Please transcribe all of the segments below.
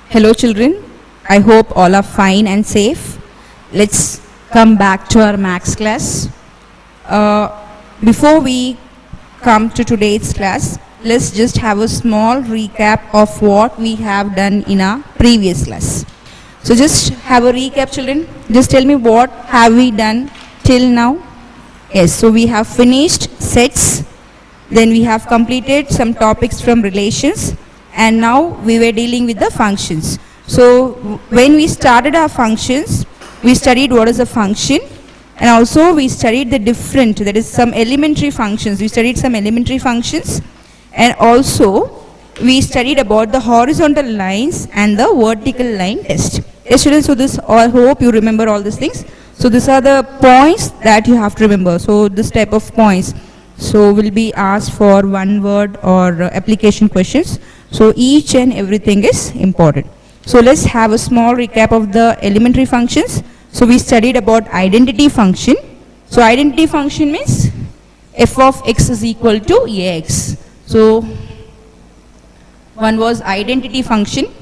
Hello children, I hope all are fine and safe. Let's come back to our maths class. Before we come to today's class, let's just have a small recap of what we have done in our previous class. So just have a recap children. Just tell me what have we done till now. Yes, so we have finished sets, then we have completed some topics from relations, and now we were dealing with the functions. So when we started our functions, we studied what is a function, and also we studied the different, that is some elementary functions. We studied some elementary functions, and also we studied about the horizontal lines and the vertical line test. Yes students, so this, I hope you remember all these things. So these are the points that you have to remember. So this type of points so will be asked for one word or application questions. So each and everything is important. So let's have a small recap of the elementary functions. So we studied about identity function. So identity function means f of x is equal to ax. So one was identity function.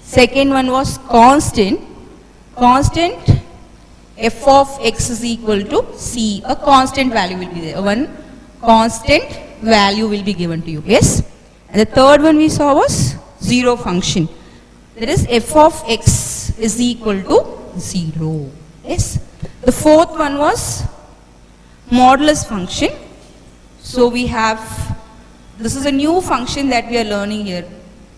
Second one was constant. Constant f of x is equal to c. A constant value will be there. One constant value will be given to you. Yes. And the third one we saw was zero function. That is f of x is equal to 0. Yes. The fourth one was modulus function. So we have, this is a new function that we are learning here.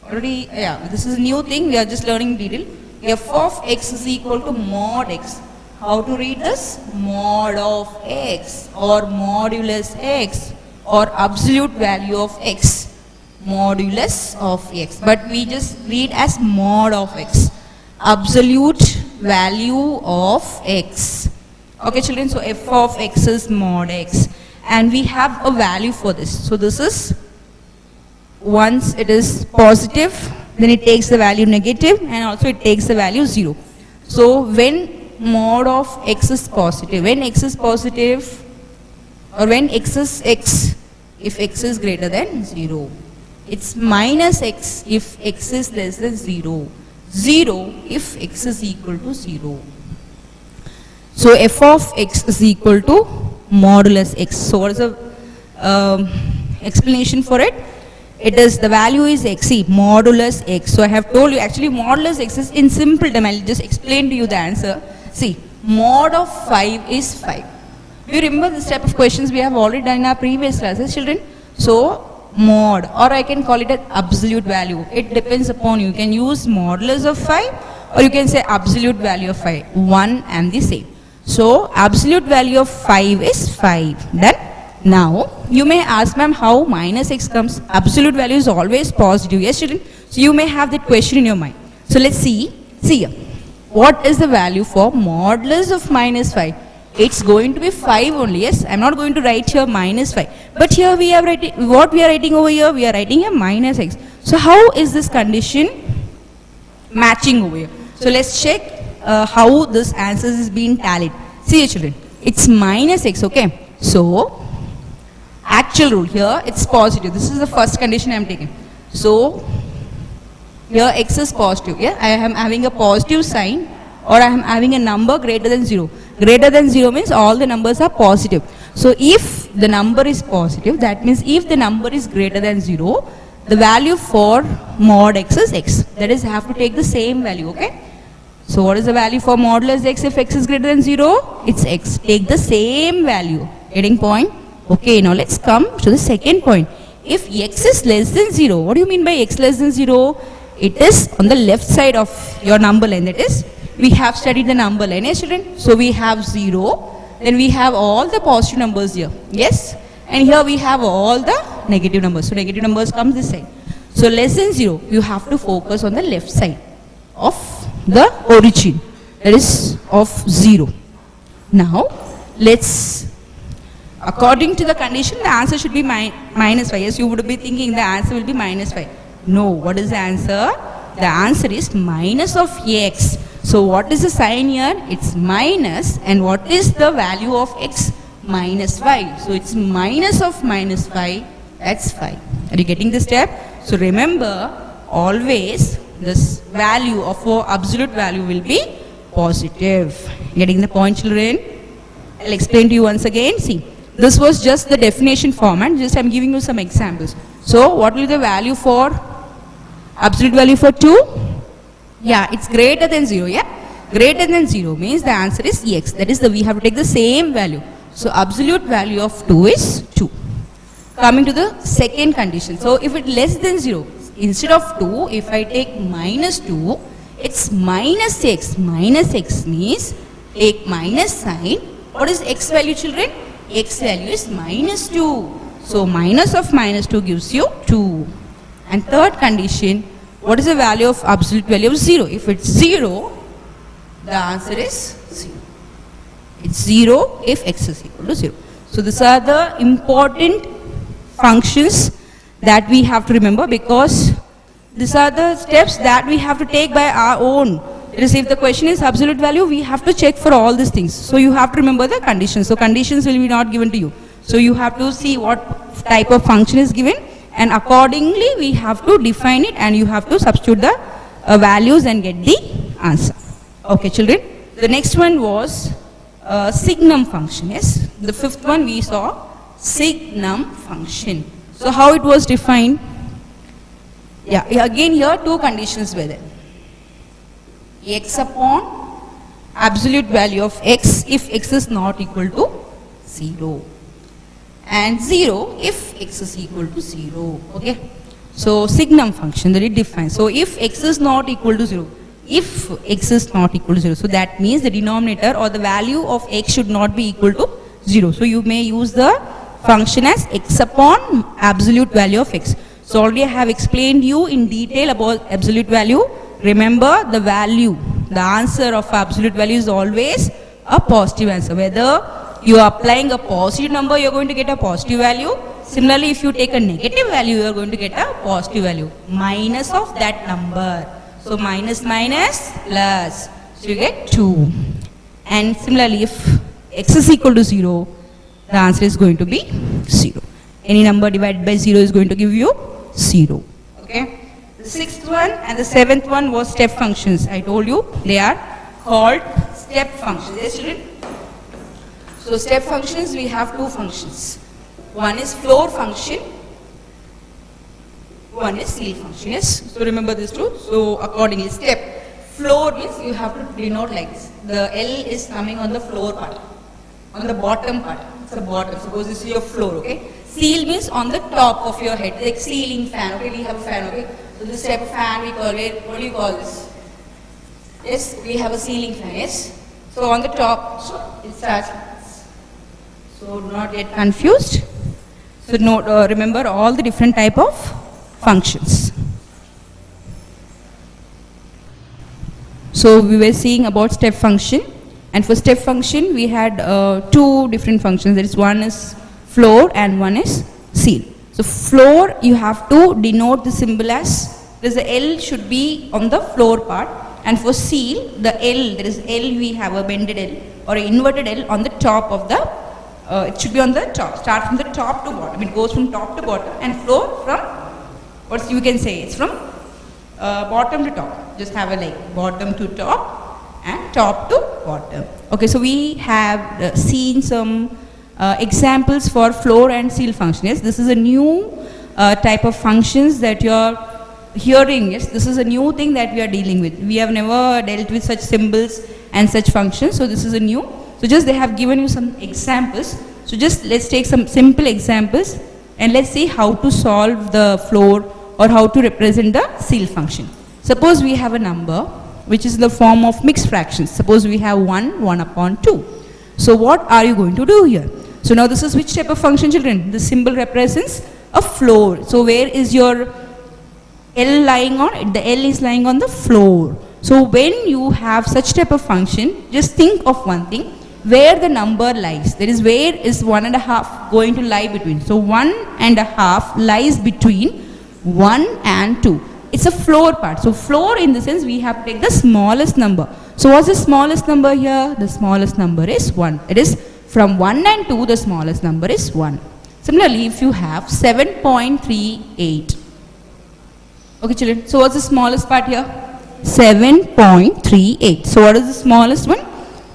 Already, yeah, this is a new thing. We are just learning detail. F of x is equal to mod x. How to read this? Mod of x or modulus x or absolute value of x. Modulus of x, but we just read as mod of x, absolute value of x. Okay children, so f of x is mod x, and we have a value for this. So this is, once it is positive, then it takes the value negative, and also it takes the value 0. So when mod of x is positive, when x is positive, or when x is x, if x is greater than 0. It's minus x if x is less than 0. 0 if x is equal to 0. So f of x is equal to modulus x. So what is the explanation for it? It is, the value is x, modulus x. So I have told you actually modulus x is in simple term. I'll just explain to you the answer. See, mod of 5 is 5. Do you remember this type of questions we have already done in our previous classes children? So mod, or I can call it an absolute value. It depends upon you. You can use modulus of 5 or you can say absolute value of 5. One and the same. So absolute value of 5 is 5. Then now you may ask ma'am how minus x comes. Absolute value is always positive. Yes children. So you may have that question in your mind. So let's see. See here. What is the value for modulus of minus 5? It's going to be 5 only. Yes, I'm not going to write here minus 5. But here we are writing, what we are writing over here, we are writing a minus x. So how is this condition matching over here? So let's check how this answer is being tallied. See children, it's minus x, okay. So actual rule here, it's positive. This is the first condition I am taking. So here x is positive. Yeah, I am having a positive sign, or I am having a number greater than 0. Greater than 0 means all the numbers are positive. So if the number is positive, that means if the number is greater than 0, the value for mod x is x. That is, I have to take the same value, okay. So what is the value for modulus x if x is greater than 0? It's x. Take the same value. Getting point? Okay, now let's come to the second point. If x is less than 0, what do you mean by x less than 0? It is on the left side of your number line, that is, we have studied the number line, yes children. So we have 0, then we have all the positive numbers here, yes, and here we have all the negative numbers. So negative numbers come this side. So less than 0, you have to focus on the left side of the origin, that is of 0. Now let's, according to the condition, the answer should be minus 5. Yes, you would be thinking the answer will be minus 5. No, what is the answer? The answer is minus of x. So what is the sign here? It's minus, and what is the value of x? Minus 5. So it's minus of minus 5, that's 5. Are you getting this step? So remember, always this value of our absolute value will be positive. Getting the point, children? I'll explain to you once again. See, this was just the definition format. Just I'm giving you some examples. So what will be the value for absolute value for 2? Yeah, it's greater than 0. Yeah, greater than 0 means the answer is x. That is, we have to take the same value. So absolute value of 2 is 2. Coming to the second condition. So if it less than 0, instead of 2, if I take minus 2, it's minus x. Minus x means take minus sign. What is x value, children? X value is minus 2. So minus of minus 2 gives you 2. And third condition, what is the value of absolute value of 0? If it's 0, the answer is 0. It's 0 if x is equal to 0. So these are the important functions that we have to remember, because these are the steps that we have to take by our own. That is, if the question is absolute value, we have to check for all these things. So you have to remember the conditions. So conditions will be not given to you. So you have to see what type of function is given, and accordingly we have to define it, and you have to substitute the values and get the answer. Okay, children. The next one was signum function. Yes, the fifth one we saw signum function. So how it was defined? Yeah, again here two conditions were there. X upon absolute value of x if x is not equal to 0, and 0 if x is equal to 0. Okay, so signum function that it defines. So if x is not equal to 0, if x is not equal to 0, so that means the denominator or the value of x should not be equal to 0. So you may use the function as x upon absolute value of x. So already I have explained you in detail about absolute value. Remember, the value, the answer of absolute value is always a positive answer. Whether you are applying a positive number, you are going to get a positive value. Similarly, if you take a negative value, you are going to get a positive value minus of that number. So minus minus plus, so you get 2. And similarly, if x is equal to 0, the answer is going to be 0. Any number divided by 0 is going to give you 0. Okay. The sixth one and the seventh one was step functions. I told you they are called step functions. Yes, children? So step functions, we have two functions. One is floor function, one is ceil function. Yes, so remember this too. So accordingly, step floor means you have to denote like this. The L is coming on the floor part, on the bottom part. It's the bottom. Suppose this is your floor. Okay. Ceil means on the top of your head, like ceiling fan. Okay, we have a fan. Okay. So this step fan we call it, what do you call this? Yes, we have a ceiling fan, yes. So on the top, so it starts. So do not get confused. So note, remember all the different type of functions. So we were seeing about step function, and for step function we had two different functions. That is, one is floor and one is ceil. So floor, you have to denote the symbol as, there is a L should be on the floor part, and for ceil, the L, there is L, we have a bended L or an inverted L on the top of the, it should be on the top, start from the top to bottom. It goes from top to bottom, and floor from, what you can say, it's from bottom to top. Just have a like bottom to top and top to bottom. Okay, so we have seen some examples for floor and ceil function. Yes, this is a new type of functions that you are hearing. Yes, this is a new thing that we are dealing with. We have never dealt with such symbols and such functions. So this is a new. So just they have given you some examples. So just let's take some simple examples and let's see how to solve the floor or how to represent the ceil function. Suppose we have a number which is in the form of mixed fractions. Suppose we have 1 upon 2. So what are you going to do here? So now this is which type of function, children? The symbol represents a floor. So where is your L lying on? The L is lying on the floor. So when you have such type of function, just think of one thing, where the number lies. That is, where is 1.5 going to lie between? So 1.5 lies between 1 and 2. It's a floor part. So floor, in the sense, we have to take the smallest number. So what's the smallest number here? The smallest number is 1. It is from 1 and 2, the smallest number is 1. Similarly, if you have 7.38, Okay, children. So what's the smallest part here? 7.38. So what is the smallest one?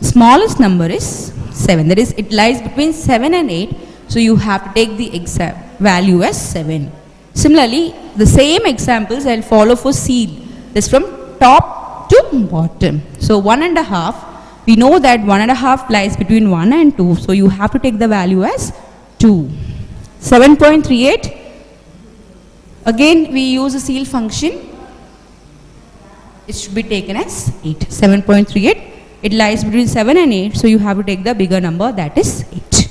Smallest number is 7. That is, it lies between 7 and 8. So you have to take the exact value as 7. Similarly, the same examples I'll follow for seal. This from top to bottom. So 1.5. We know that 1.5 lies between 1 and 2. So you have to take the value as 2. 7.38. Again, we use a seal function. It should be taken as 8. 7.38. It lies between 7 and 8. So you have to take the bigger number, that is 8.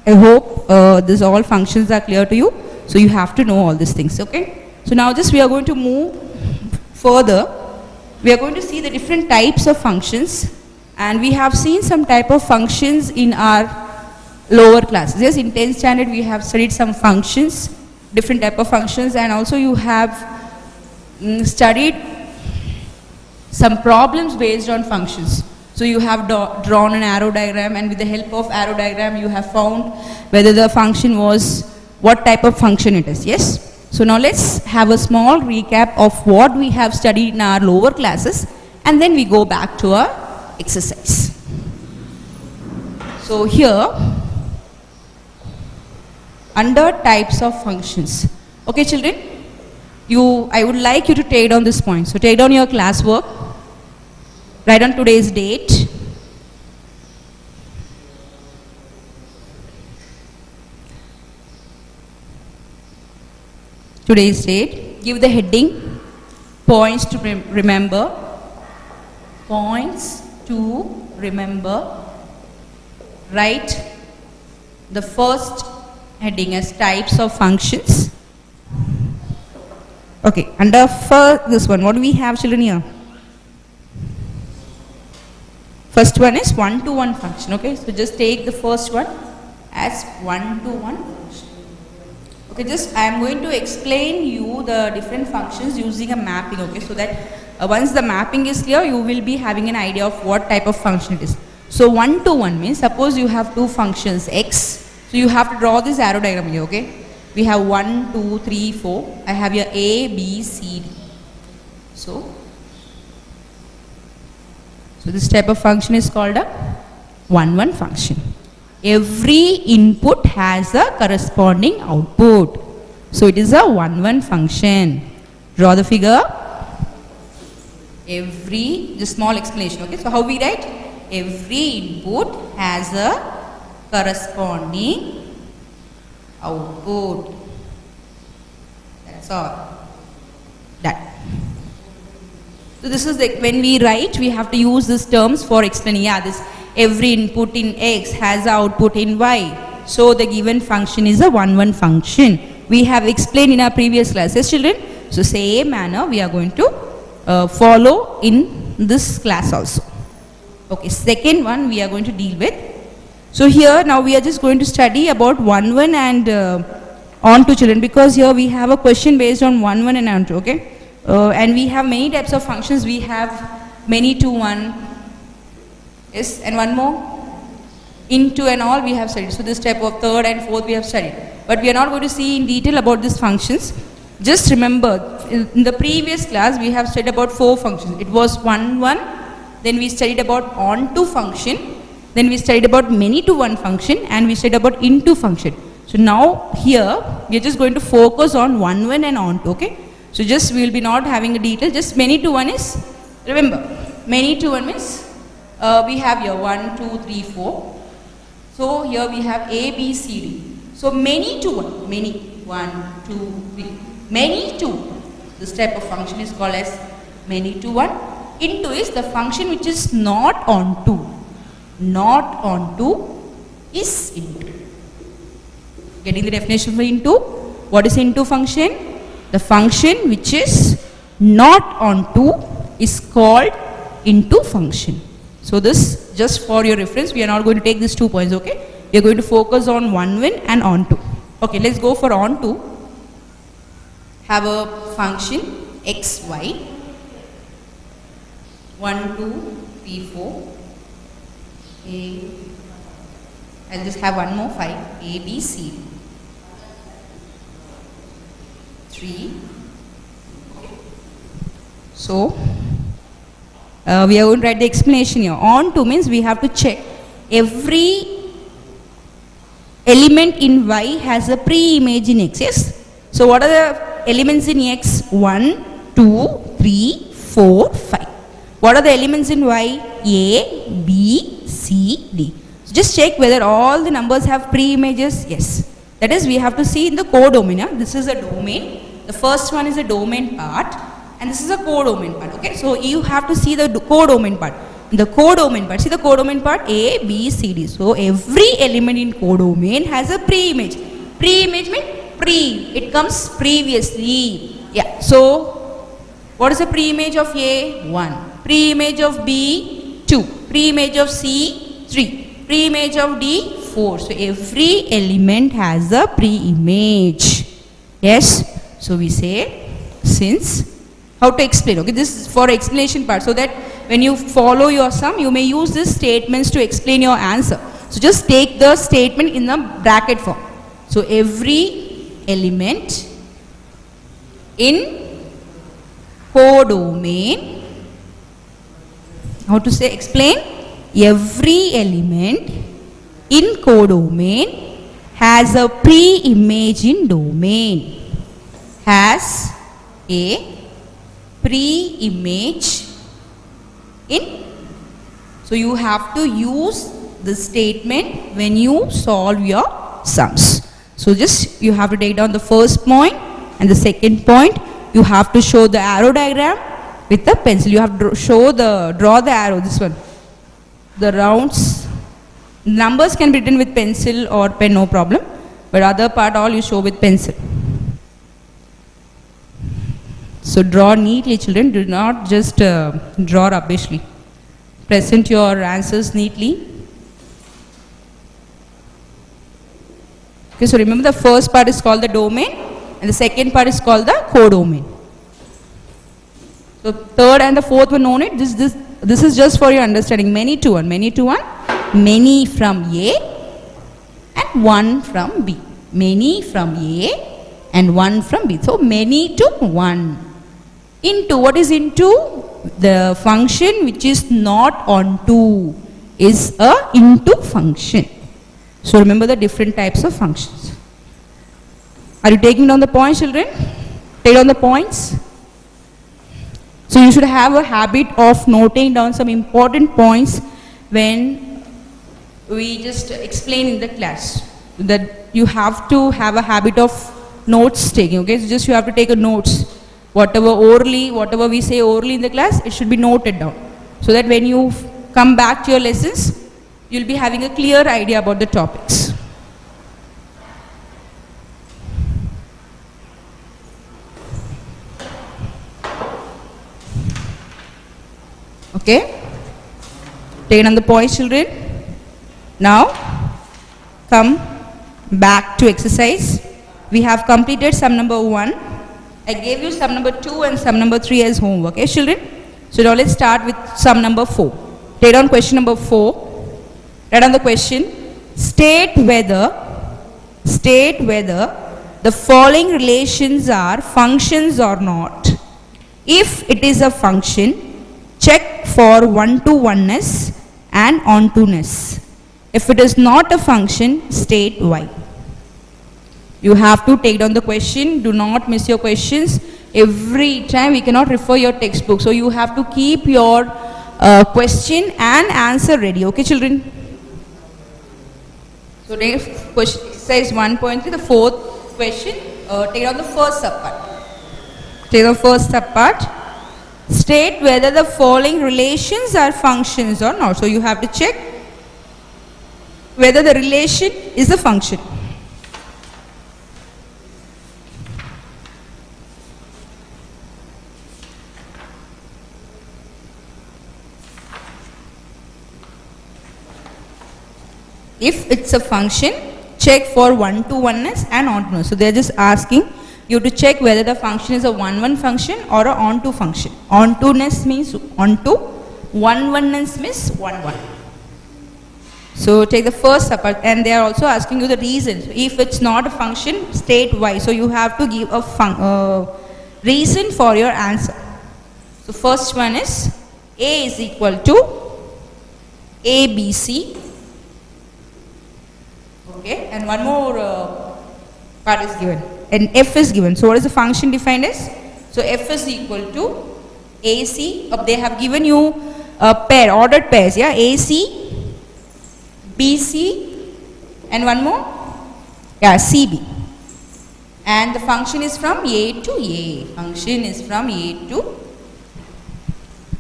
I hope this all functions are clear to you. So you have to know all these things. Okay. So now just we are going to move further. We are going to see the different types of functions. And we have seen some type of functions in our lower classes. Yes, in 10th standard we have studied some functions. Different type of functions, and also you have studied some problems based on functions. So you have drawn an arrow diagram, and with the help of arrow diagram you have found whether the function was, what type of function it is. Yes. So now let's have a small recap of what we have studied in our lower classes, and then we go back to our exercise. So here, under types of functions. Okay, children, I would like you to take down this point. So take down your classwork, write down today's date, give the heading, points to remember, write the first heading as types of functions. Okay, under this one, what do we have, children, here? First one is one-to-one function. Okay, so just take the first one as one-to-one function. Okay, just I am going to explain you the different functions using a mapping. Okay, so that once the mapping is clear, you will be having an idea of what type of function it is. So one-to-one means, suppose you have two functions x. So you have to draw this arrow diagram here, okay? We have 1, 2, 3, 4. I have here A, B, C, D. So this type of function is called a 1-1 function. Every input has a corresponding output. So it is a 1-1 function. Draw the figure. Just small explanation, okay? So how we write? Every input has a corresponding output. That's all. That. So this is when we write, we have to use these terms for explaining. Yeah, this every input in x has an output in y. So the given function is a 1-1 function. We have explained in our previous classes, children. So same manner we are going to follow in this class also. Okay, second one we are going to deal with. So here now we are just going to study about 1-1 and onto, children, because here we have a question based on 1-1 and onto, okay? And we have many types of functions. We have many to one, yes, and one more, into and all we have studied. So this type of third and fourth we have studied. But we are not going to see in detail about these functions. Just remember, in the previous class we have studied about 4 functions. It was 1-1, then we studied about onto function, then we studied about many to one function, and we studied about into function. So now here we are just going to focus on 1-1 and onto, okay? So just we will be not having a detail, just many to one is, remember, many to one means we have here 1, 2, 3, 4. So here we have A, B, C, D. So many to one, many, 1, 2, 3, many to. This type of function is called as many to one. Into is the function which is not onto. Not onto is into. Getting the definition for into? What is into function? The function which is not onto is called into function. So this, just for your reference, we are not going to take these 2 points, okay? We are going to focus on 1-1 and onto. Okay, let's go for onto. Have a function x, y. 1, 2, 3, 4. I'll just have one more 5. A, B, C. 3. Okay. So we are going to write the explanation here. On to means we have to check every element in Y has a pre-image in X. Yes. So what are the elements in X? 1, 2, 3, 4, 5. What are the elements in Y? A, B, C, D. So just check whether all the numbers have pre-images. Yes. That is, we have to see in the codomain. Yeah? This is a domain. The first one is a domain part, and this is a codomain part. Okay. So you have to see the codomain part. The codomain part. See the codomain part? A, B, C, D. So every element in codomain has a pre-image. Pre-image means pre. It comes previously. Yeah. So what is the pre-image of A? 1. Pre-image of B? 2. Pre-image of C? 3. Pre-image of D? 4. So every element has a pre-image. Yes. So we say, since, how to explain? Okay, this is for explanation part, so that when you follow your sum, you may use these statements to explain your answer. So just take the statement in the bracket form. So every element in codomain, how to say, explain? Every element in codomain has a pre-image in domain. Has a pre-image in. So you have to use the statement when you solve your sums. So just you have to take down the first point and the second point. You have to show the arrow diagram with the pencil. You have to draw the arrow, this one. The rounds, numbers can be written with pencil or pen, no problem. But other part all you show with pencil. So draw neatly, children. Do not just draw rubbishly. Present your answers neatly. Okay, so remember the first part is called the domain and the second part is called the codomain. So third and the fourth one, no need. This is just for your understanding. Many to one. Many to one. Many from A and one from B. Many from A and one from B. So many to one. Into, what is into? The function which is not onto is a into function. So remember the different types of functions. Are you taking down the points, children? Take down the points. So you should have a habit of noting down some important points when we just explain in the class. That you have to have a habit of notes taking. Okay, so just you have to take a notes. Whatever we say orally in the class, it should be noted down. So that when you come back to your lessons, you'll be having a clear idea about the topics. Okay? Take on the points, children. Now, come back to exercise. We have completed sum number 1. I gave you sum number 2 and sum number 3 as homework. Okay, children? So now let's start with sum number 4. Take down question number 4. Write down the question. State whether the following relations are functions or not. If it is a function, check for one-to-oneness and onto-ness. If it is not a function, state why. You have to take down the question. Do not miss your questions. Every time we cannot refer your textbook. So you have to keep your question and answer ready. Okay, children? So exercise 1.3, the fourth question. Take down the first subpart. Take the first subpart. State whether the following relations are functions or not. So you have to check whether the relation is a function. If it's a function, check for one-to-oneness and onto-ness. So they are just asking you to check whether the function is a one-one function or a onto function. Onto-ness means onto, one-oneness means one-one. So take the first subpart, and they are also asking you the reasons. If it's not a function, state why. So you have to give a reason for your answer. So first one is A is equal to ABC. Okay, and one more part is given, and F is given. So what is the function defined as? So F is equal to AC. They have given you a pair, ordered pairs, yeah, AC, BC, and one more, yeah, CB. And the function is from A to A. Function is from A to.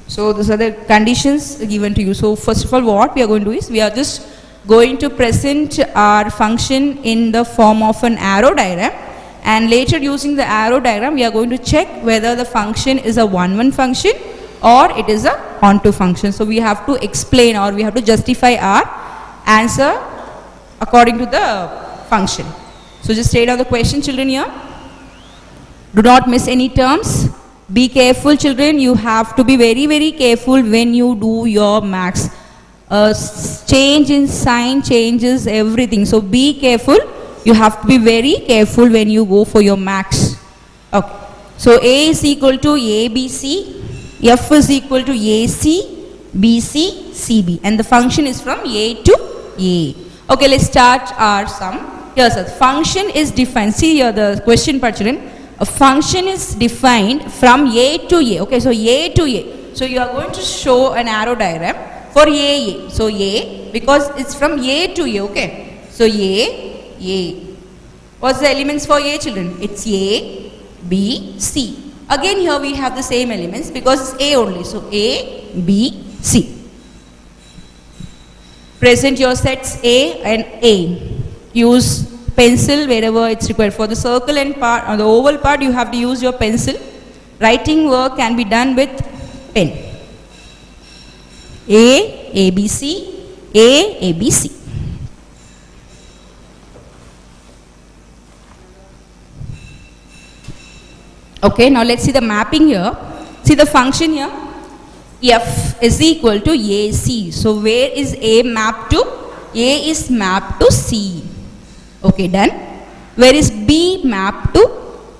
So these are the conditions given to you. So first of all, what we are going to do is we are just going to present our function in the form of an arrow diagram, and later using the arrow diagram we are going to check whether the function is a one-one function or it is a onto function. So we have to explain, or we have to justify our answer according to the function. So just write down the question, children, here. Do not miss any terms. Be careful, children. You have to be very, very careful when you do your maths. Change in sign changes everything. So be careful. You have to be very careful when you go for your maths. Okay. So A is equal to ABC. F is equal to AC, BC, CB. And the function is from A to A. Okay, let's start our sum. Here, sir, function is defined. See here the question part, children. A function is defined from A to A. Okay, so A to A. So you are going to show an arrow diagram for A. So A, because it's from A to A. Okay. So A. What's the elements for A, children? It's A, B, C. Again here we have the same elements because it's A only. So A, B, C. Present your sets A and A. Use pencil wherever it's required. For the circle and part, or the oval part, you have to use your pencil. Writing work can be done with pen. A, ABC, A, ABC. Okay, now let's see the mapping here. See the function here. F is equal to AC. So where is A mapped to? A is mapped to C. Okay, done. Where is B mapped to?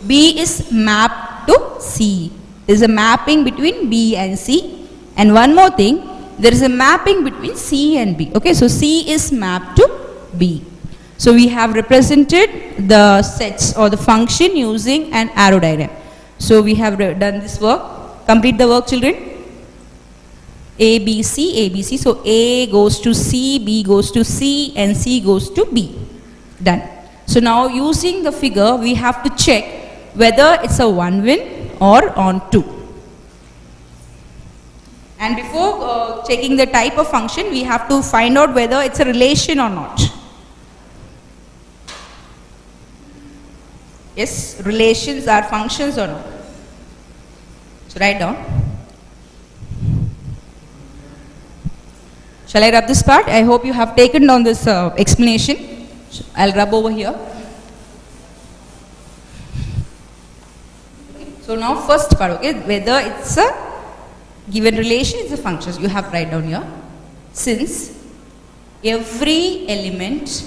B is mapped to C. There is a mapping between B and C. And one more thing, there is a mapping between C and B. Okay, so C is mapped to B. So we have represented the sets or the function using an arrow diagram. So we have done this work. Complete the work, children. A, B, C, A, B, C. So A goes to C, B goes to C, and C goes to B. Done. So now using the figure, we have to check whether it's a one-win or onto. And before checking the type of function, we have to find out whether it's a relation or not. Yes, relations are functions or not. So write down. Shall I rub this part? I hope you have taken down this explanation. I'll rub over here. Okay. So now first part, okay, whether it's a given relation, it's a function. You have to write down here. Since every element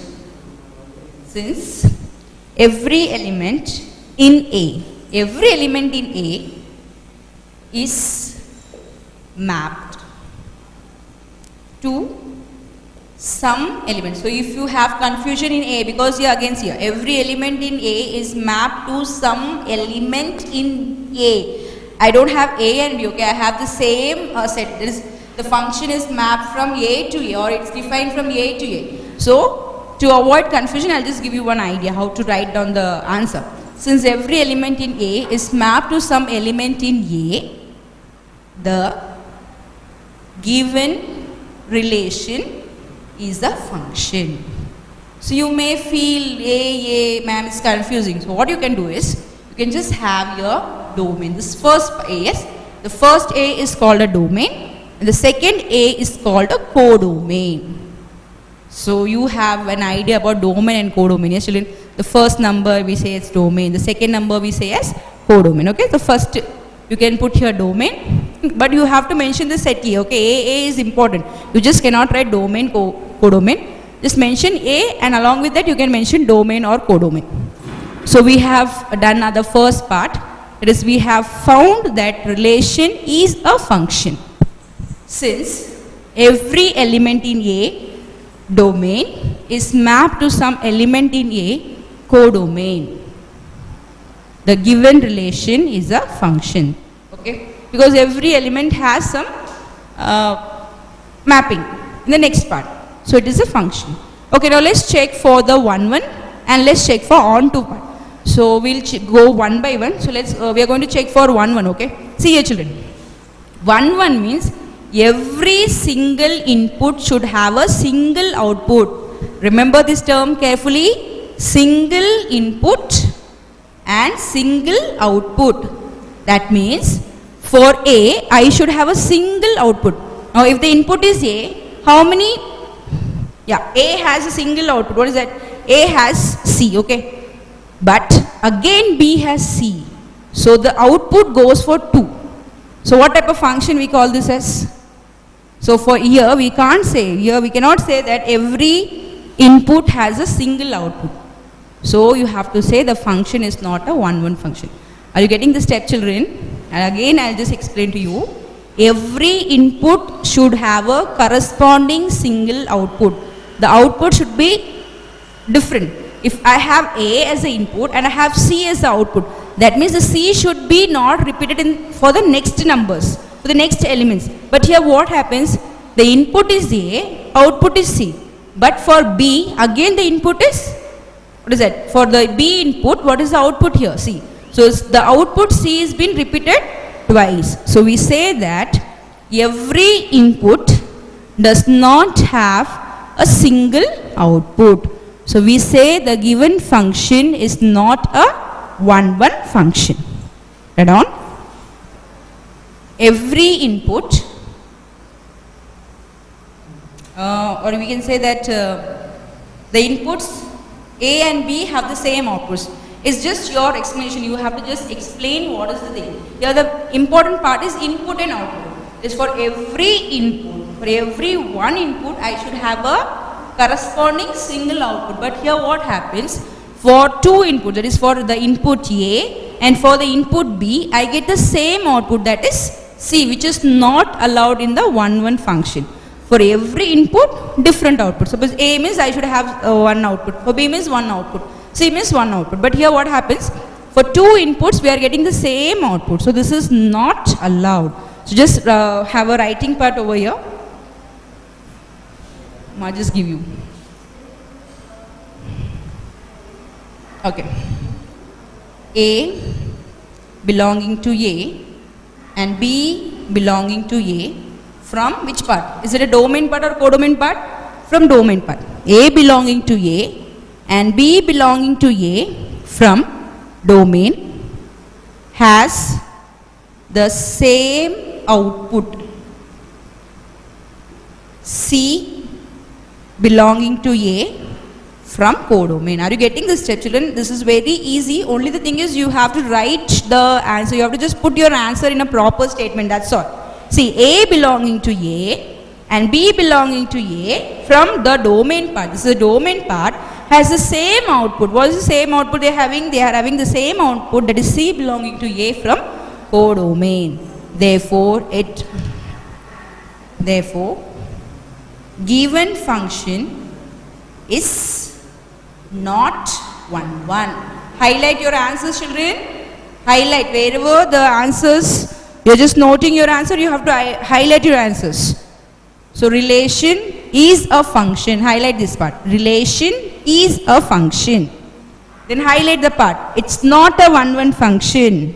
in A is mapped to some element. So if you have confusion in A, because here again here, every element in A is mapped to some element in A. I don't have A and B, okay, I have the same set. The function is mapped from A to A, or it's defined from A to A. So to avoid confusion, I'll just give you one idea how to write down the answer. Since every element in A is mapped to some element in A, the given relation is the function. So you may feel A, ma'am, is confusing. So what you can do is, you can just have your domain. This first A, the first A is called a domain, and the second A is called a codomain. So you have an idea about domain and codomain. Yes, children. The first number we say it's domain. The second number we say as codomain. Okay. The first you can put here domain, but you have to mention the set A. Okay. A is important. You just cannot write domain, codomain. Just mention A, and along with that you can mention domain or codomain. So we have done the first part. That is, we have found that relation is a function. Since every element in A domain is mapped to some element in A codomain, the given relation is a function. Okay, because every element has some mapping in the next part, so it is a function. Okay, now let's check for the 1 1 and let's check for onto part. So we'll go one by one. So let's we are going to check for 1 1. Okay, see here children, 1 1 means every single input should have a single output. Remember this term carefully, single input and single output. That means for A, I should have a single output. Now if the input is A, how many? Yeah, A has a single output. What is that? A has C, okay. But again B has C. So the output goes for 2. So what type of function we call this as? So for here we can't say, here we cannot say that every input has a single output. So you have to say the function is not a 1 1 function. Are you getting the step children? And again I'll just explain to you. Every input should have a corresponding single output. The output should be different. If I have A as the input and I have C as the output, that means the C should be not repeated for the next numbers, for the next elements. But here what happens? The input is A, output is C. But for B, again the input is, what is that? For the B input, what is the output here? C. So the output C is being repeated twice. So we say that every input does not have a single output. So we say the given function is not a 1 1 function. Right on? Every input, or we can say that the inputs A and B have the same outputs. It's just your explanation. You have to just explain what is the thing. Here the important part is input and output. It's for every input, for every one input I should have a corresponding single output. But here what happens? For two inputs, that is for the input A and for the input B, I get the same output, that is C, which is not allowed in the 1 1 function. For every input, different output. Suppose A means I should have one output, for B means one output, C means one output. But here what happens? For two inputs, we are getting the same output. So this is not allowed. So just have a writing part over here. I'll just give you. Okay. A belonging to A and B belonging to A from which part? Is it a domain part or codomain part? From domain part. A belonging to A and B belonging to A from domain has the same output. C belonging to A from codomain. Are you getting this step children? This is very easy. Only the thing is you have to write the answer. You have to just put your answer in a proper statement. That's all. See, A belonging to A and B belonging to A from the domain part. This is the domain part, has the same output. What is the same output they are having? They are having the same output, that is C belonging to A from codomain. Therefore, given function is not 1 1. Highlight your answers children. Highlight wherever the answers, you are just noting your answer, you have to highlight your answers. So relation is a function. Highlight this part. Relation is a function. Then highlight the part. It's not a 1 1 function.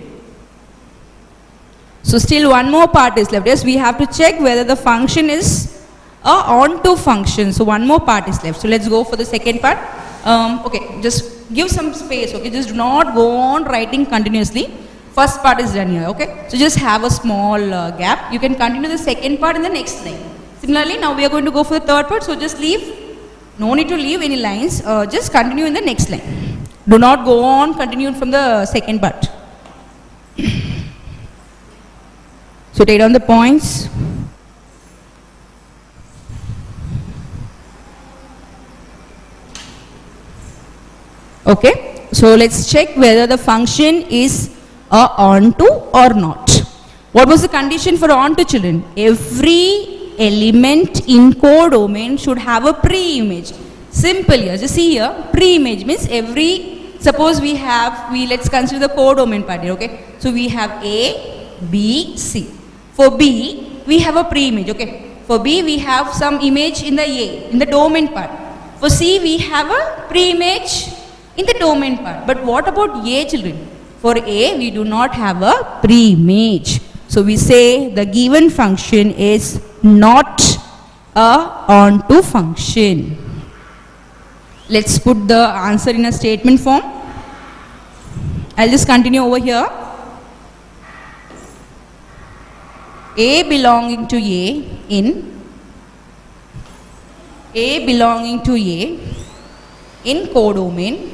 So still one more part is left. Yes, we have to check whether the function is a onto function. So one more part is left. So let's go for the second part. Okay, just give some space. Okay, just do not go on writing continuously. First part is done here. Okay, so just have a small gap. You can continue the second part in the next line. Similarly, now we are going to go for the third part. So just leave. No need to leave any lines. Just continue in the next line. Do not go on continue from the second part. So take down the points. Okay, so let's check whether the function is a onto or not. What was the condition for onto, children? Every element in codomain should have a pre-image. Simple here. Just see here, pre-image means suppose let's consider the codomain part here, okay? So we have A, B, C. For B, we have a pre-image, okay? For B, we have some image in the A, in the domain part. For C, we have a pre-image in the domain part. But what about A, children? For A, we do not have a pre-image. So we say the given function is not a onto function. Let's put the answer in a statement form. I'll just continue over here. A belonging to A in codomain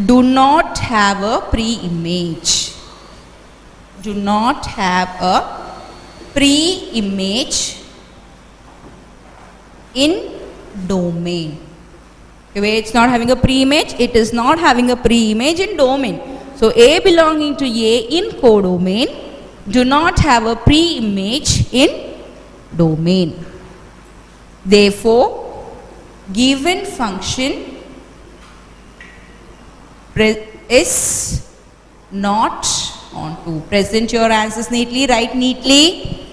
do not have a pre-image. Do not have a pre-image in domain. Okay, it's not having a pre-image, it is not having a pre-image in domain. So A belonging to A in codomain do not have a pre-image in domain. Therefore, given function is not onto. Present your answers neatly, write neatly,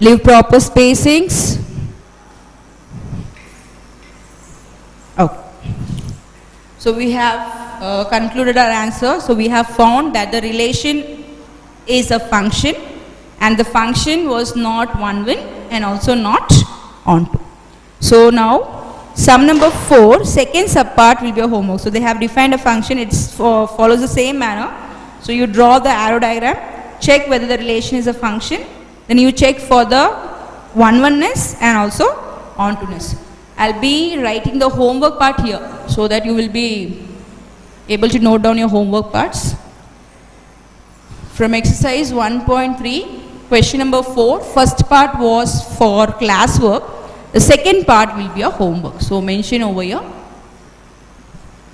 leave proper spacings. Okay. So we have concluded our answer. So we have found that the relation is a function and the function was not one-one and also not onto. So now sum number 4, second subpart will be a homework. So they have defined a function, it follows the same manner. So you draw the arrow diagram, check whether the relation is a function, then you check for the one-oneness and also onto-ness. I'll be writing the homework part here so that you will be able to note down your homework parts. From exercise 1.3, question number 4, first part was for classwork. The second part will be a homework. So mention over here.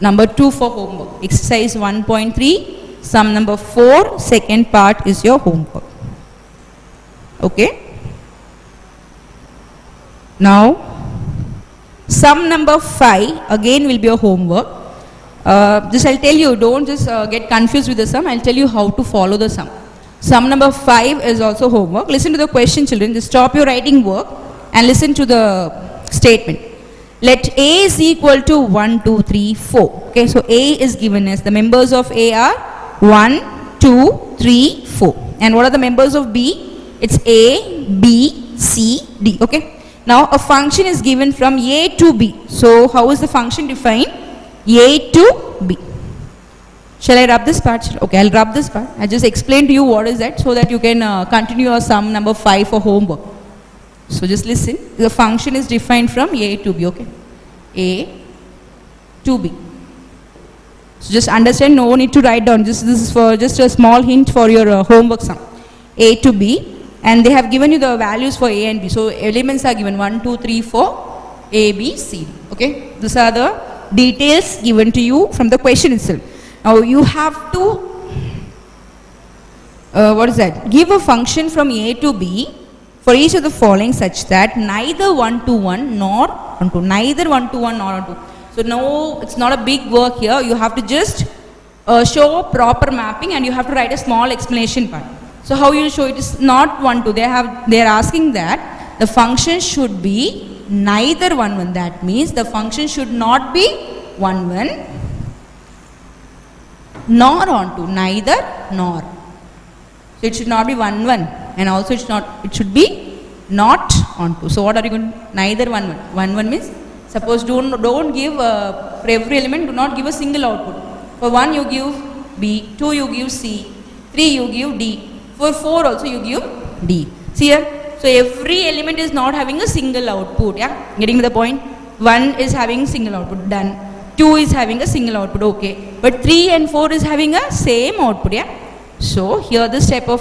Number 2 for homework. Exercise 1.3, sum number 4, second part is your homework. Okay. Now, sum number 5 again will be a homework. Just I'll tell you, don't just get confused with the sum. I'll tell you how to follow the sum. Sum number 5 is also homework. Listen to the question, children. Just stop your writing work and listen to the statement. Let A is equal to 1, 2, 3, 4. Okay, so A is given as the members of A are 1, 2, 3, 4. And what are the members of B? It's A, B, C, D. Okay. Now a function is given from A to B. So how is the function defined? A to B. Shall I rub this part? Okay, I'll rub this part. I just explain to you what is that so that you can continue your sum number 5 for homework. So just listen. The function is defined from A to B. Okay, A to B. So just understand. No need to write down. This is for just a small hint for your homework sum. A to B, and they have given you the values for A and B. So elements are given 1, 2, 3, 4, A, B, C. Okay, these are the details given to you from the question itself. Now you have to give a function from A to B for each of the following such that neither 1 to 1 nor onto. Neither 1 to 1 nor onto. So no, it's not a big work here. You have to just show proper mapping and you have to write a small explanation part. So how you will show it is not 1 to. They are asking that the function should be neither 1 1. That means the function should not be 1 1 nor onto. Neither nor. So it should not be 1 1 and also it should be not onto. So what are you going to? Neither 1 1. 1 1 means suppose don't give for every element do not give a single output. For 1 you give B, 2 you give C, 3 you give D. For 4 also you give D. See here. So every element is not having a single output. Yeah, getting to the point. 1 is having single output. Done. 2 is having a single output. Okay. But 3 and 4 is having a same output. Yeah. So here this type of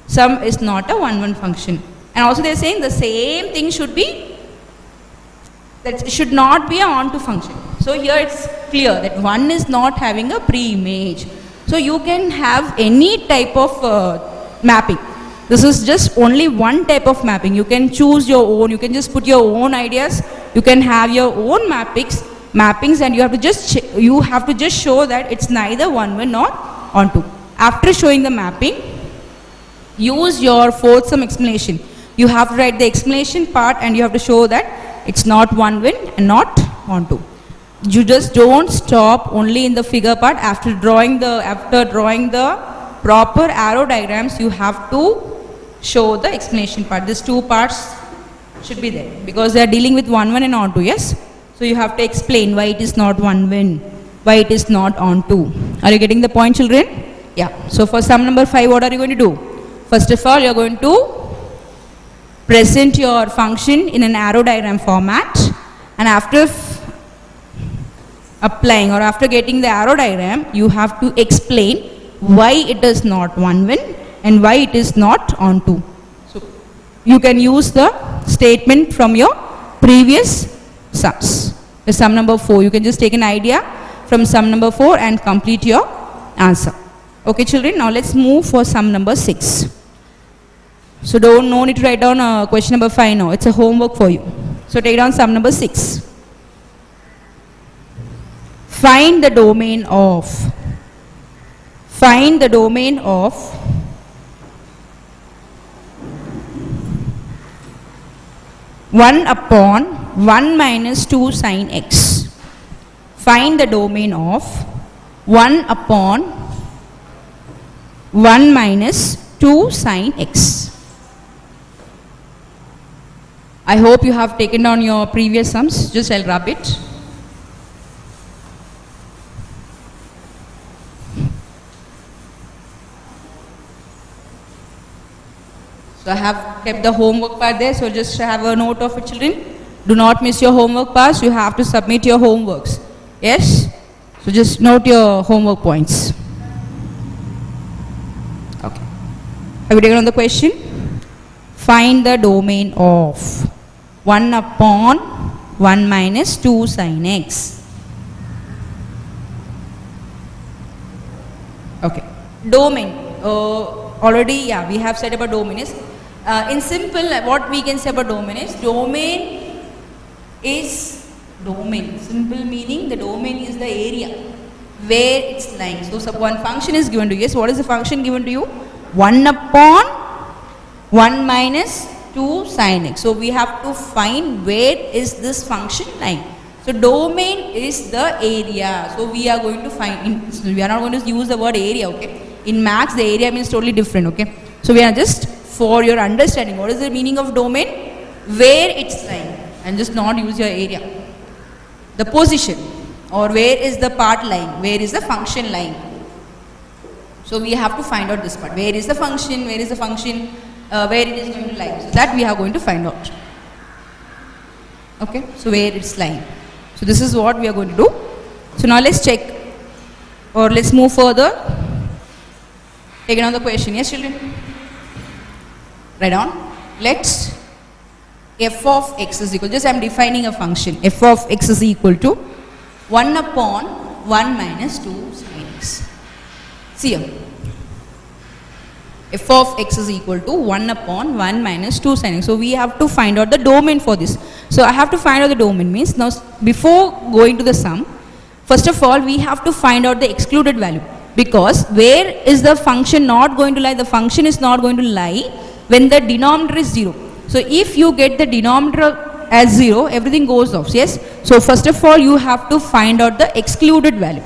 sum is not a 1 1 function. And also they are saying the same thing should be, that should not be a onto function. So here it's clear that 1 is not having a pre-image. So you can have any type of mapping. This is just only one type of mapping. You can choose your own, you can just put your own ideas, you can have your own mappings, and you have to just show that it's neither on1 nor on2. After showing the mapping, use your fourth sum explanation. You have to write the explanation part and you have to show that it's not on1 and not on2. You just don't stop only in the figure part. After drawing the proper arrow diagrams, you have to show the explanation part. These two parts should be there because they are dealing with on1 and on2, yes? So you have to explain why it is not on1, why it is not on2. Are you getting the point, children? Yeah. So for sum number 5, what are you going to do? First of all, you are going to present your function in an arrow diagram format, and after applying or after getting the arrow diagram, you have to explain why it is not on1 and why it is not on2. So you can use the statement from your previous sums. The sum number 4, you can just take an idea from sum number 4 and complete your answer. Okay, children, now let's move for sum number 6. So no need to write down question number 5 now. It's a homework for you. So take down sum number 6. Find the domain of 1 upon 1 minus 2 sin x. Find the domain of 1 upon 1 minus 2 sin x. I hope you have taken down your previous sums. Just I'll rub it. So I have kept the homework part there, so just have a note of it, children. Do not miss your homework parts. You have to submit your homeworks. Yes? So just note your homework points. Okay. Have you taken on the question? Find the domain of 1 upon 1 minus 2 sin x. Okay. Domain. Already, yeah, we have said about domain is. In simple, what we can say about domain is domain. Simple meaning the domain is the area where it's lying. So one function is given to you. Yes, what is the function given to you? 1 upon 1 minus 2 sin x. So we have to find where is this function lying. So domain is the area. So we are going to find, we are not going to use the word area, okay. In maths, the area means totally different, okay. So we are just, for your understanding, what is the meaning of domain? Where it's lying, and just not use your area. The position, or where is the part lying, where is the function lying. So we have to find out this part. Where is the function, where it is going to lie. So that we are going to find out. Okay, so where it's lying. So this is what we are going to do. So now let's check, or let's move further. Take another question. Yes, children? Write down. Let f of x is equal, just I am defining a function. F of x is equal to 1 upon 1 minus 2 sin x. See here. F of x is equal to 1 upon 1 minus 2 sin x. So we have to find out the domain for this. So I have to find out the domain means, now before going to the sum, first of all we have to find out the excluded value. Because where is the function not going to lie? The function is not going to lie when the denominator is 0. So if you get the denominator as 0, everything goes off. Yes. So first of all, you have to find out the excluded value.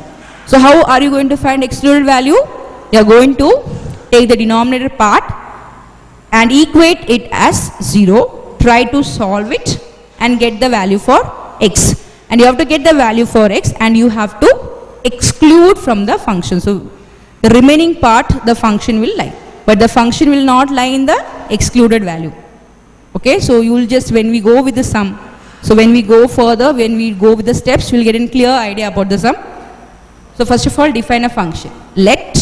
So how are you going to find excluded value? You are going to take the denominator part and equate it as 0. Try to solve it and get the value for x. And you have to get the value for x and you have to exclude from the function. So the remaining part, the function will lie. But the function will not lie in the excluded value. Okay, so you will just, when we go with the sum, so when we go further, when we go with the steps, you will get a clear idea about the sum. So first of all, define a function. Let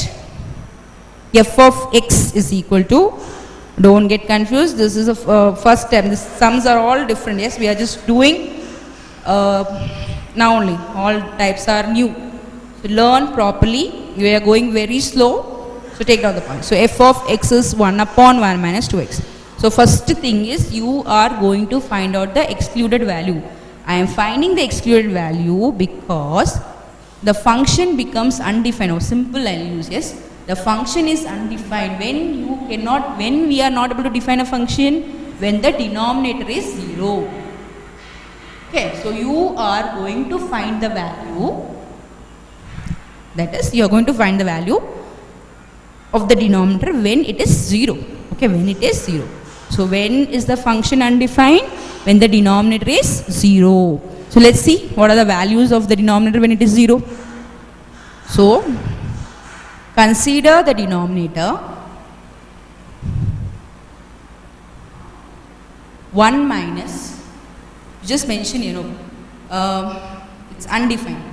f of x is equal to, don't get confused, this is a first step. The sums are all different. Yes, we are just doing Now only, all types are new. So learn properly, you are going very slow, so take down the point. So f of x is 1 upon 1 minus 2x. So first thing is you are going to find out the excluded value. I am finding the excluded value because the function becomes undefined, or simple I'll use, yes. The function is undefined when we are not able to define a function when the denominator is 0. Okay, so you are going to find the value, that is you are going to find the value of the denominator when it is 0. Okay, when it is 0. So when is the function undefined? When the denominator is 0. So let's see what are the values of the denominator when it is 0. So consider the denominator 1 minus, just mention, it's undefined.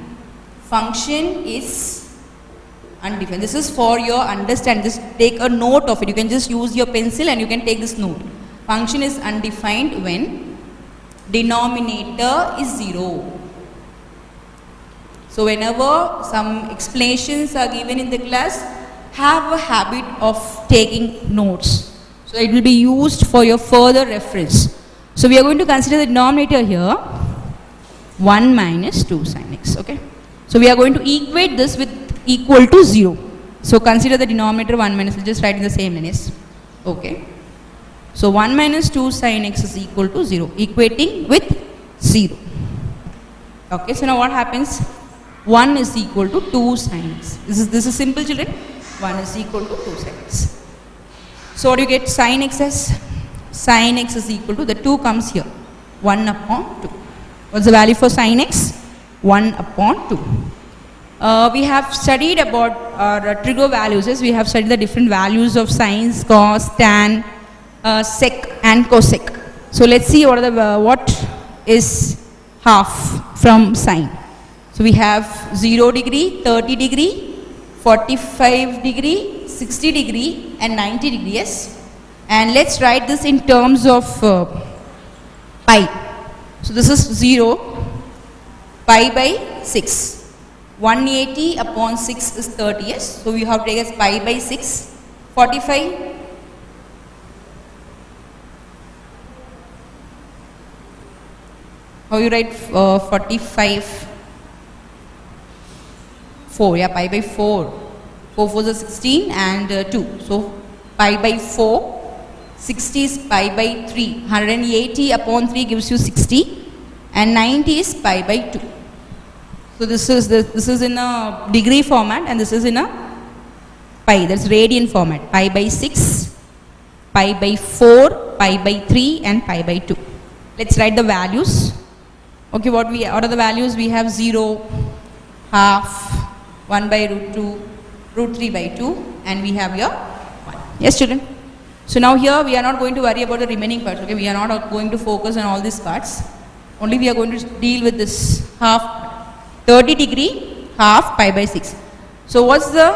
Function is undefined. This is for your understanding. Just take a note of it. You can just use your pencil and you can take this note. Function is undefined when denominator is 0. So whenever some explanations are given in the class, have a habit of taking notes. So it will be used for your further reference. So we are going to consider the denominator here 1 minus 2 sin x. Okay. So we are going to equate this with equal to 0. So consider the denominator 1 minus, just write in the same line, yes. Okay. So 1 minus 2 sin x is equal to 0, equating with 0. Okay, so now what happens? 1 is equal to 2 sin x. This is simple, children. 1 is equal to 2 sin x. So what do you get? Sin x as? Sin x is equal to, the 2 comes here, 1 upon 2. What's the value for sin x? 1 upon 2. We have studied about our trigo values. Yes, we have studied the different values of sines, cos, tan, sec and cosec. So let's see what is half from sine. So we have 0 degree, 30 degree, 45 degree, 60 degree and 90 degree. Yes. And let's write this in terms of pi. So this is 0, pi by 6. 180 upon 6 is 30. Yes. So we have to take as pi by 6. 45. How you write 45? 4. Yeah, pi by 4. 4 4 is 16 and 2. So pi by 4. 60 is pi by 3. 180 upon 3 gives you 60 and 90 is pi by 2. So this is in a degree format and this is in a pi, that's radian format. Pi by 6, pi by 4, pi by 3 and pi by 2. Let's write the values. Okay, what are the values? We have 0, half, 1 by root 2, root 3 by 2 and we have here 1. Yes, children? So now here we are not going to worry about the remaining parts. Okay, we are not going to focus on all these parts. Only we are going to deal with this half, 30 degree, half, pi by 6. So what's the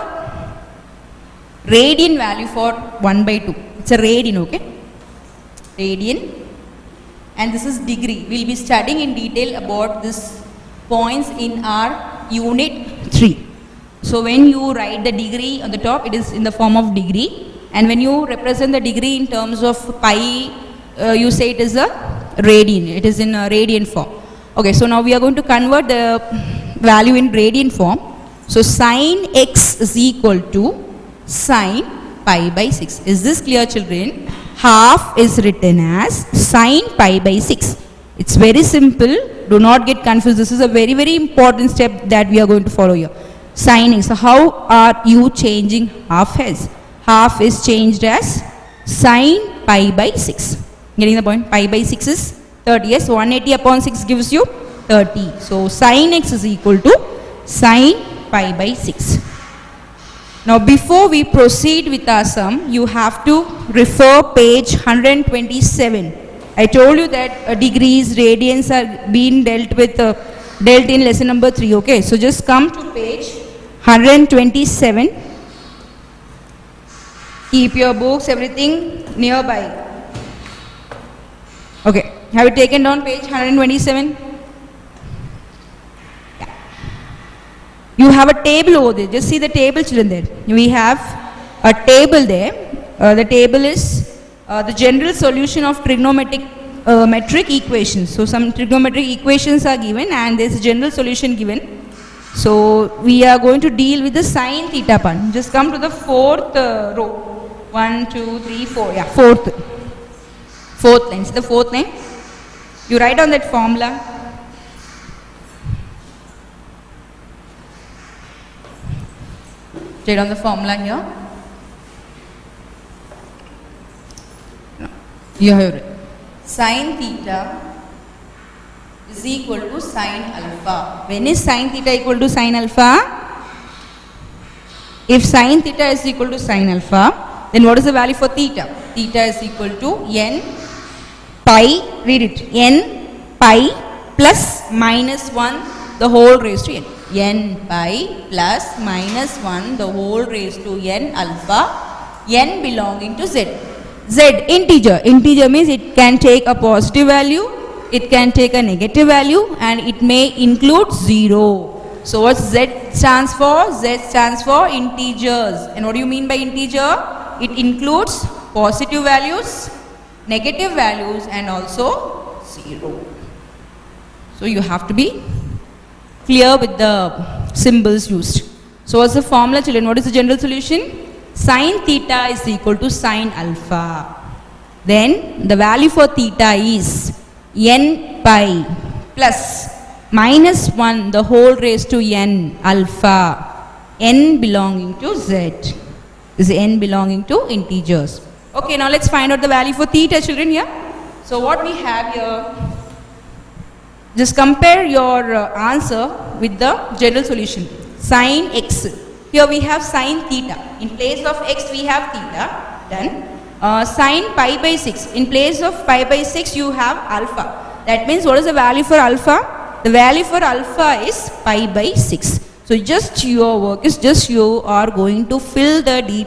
radian value for 1 by 2? It's a radian, okay? Radian. And this is degree. We will be studying in detail about this points in our unit 3. So when you write the degree on the top, it is in the form of degree. And when you represent the degree in terms of pi, you say it is a radian. It is in a radian form. Okay, so now we are going to convert the value in radian form. So sin x is equal to sin pi by 6. Is this clear, children? Half is written as sin pi by 6. It's very simple. Do not get confused. This is a very, very important step that we are going to follow here. Sin x. So how are you changing half as? Half is changed as sin pi by 6. Getting the point? Pi by 6 is 30. Yes, 180 upon 6 gives you 30. So sin x is equal to sin pi by 6. Now before we proceed with our sum, you have to refer page 127. I told you that degrees, radians are being dealt in lesson number 3. Okay, so just come to page 127. Keep your books, everything nearby. Okay, have you taken down page 127? you have a table over there. Just see the table, children, there. We have a table there. The table is the general solution of trigonometric metric equations. So some trigonometric equations are given and there is a general solution given. So we are going to deal with the sine theta part. Just come to the fourth row. 1, 2, 3, 4. Yeah, fourth line. See the fourth line? You write on that formula. Write on the formula here. You have it. Sine theta is equal to sine alpha. When is sine theta equal to sine alpha? If sine theta is equal to sine alpha, then what is the value for theta? Theta is equal to n pi, read it, n pi plus minus 1 the whole raised to n. N pi plus minus 1 the whole raised to n alpha, n belonging to z. Z, integer. Integer means it can take a positive value, it can take a negative value, and it may include 0. So what Z stands for? Z stands for integers. And what do you mean by integer? It includes positive values, negative values, and also 0. So you have to be clear with the symbols used. So what's the formula, children? What is the general solution? Sine theta is equal to sine alpha. Then the value for theta is n pi plus minus 1 the whole raised to n alpha, n belonging to z. This is n belonging to integers. Okay, now let's find out the value for theta, children, here. So what we have here, just compare your answer with the general solution. Sine x. Here we have sine theta. In place of x we have theta. Then sine pi by 6. In place of pi by 6 you have alpha. That means what is the value for alpha? The value for alpha is pi by 6. So just your work is just you are going to fill the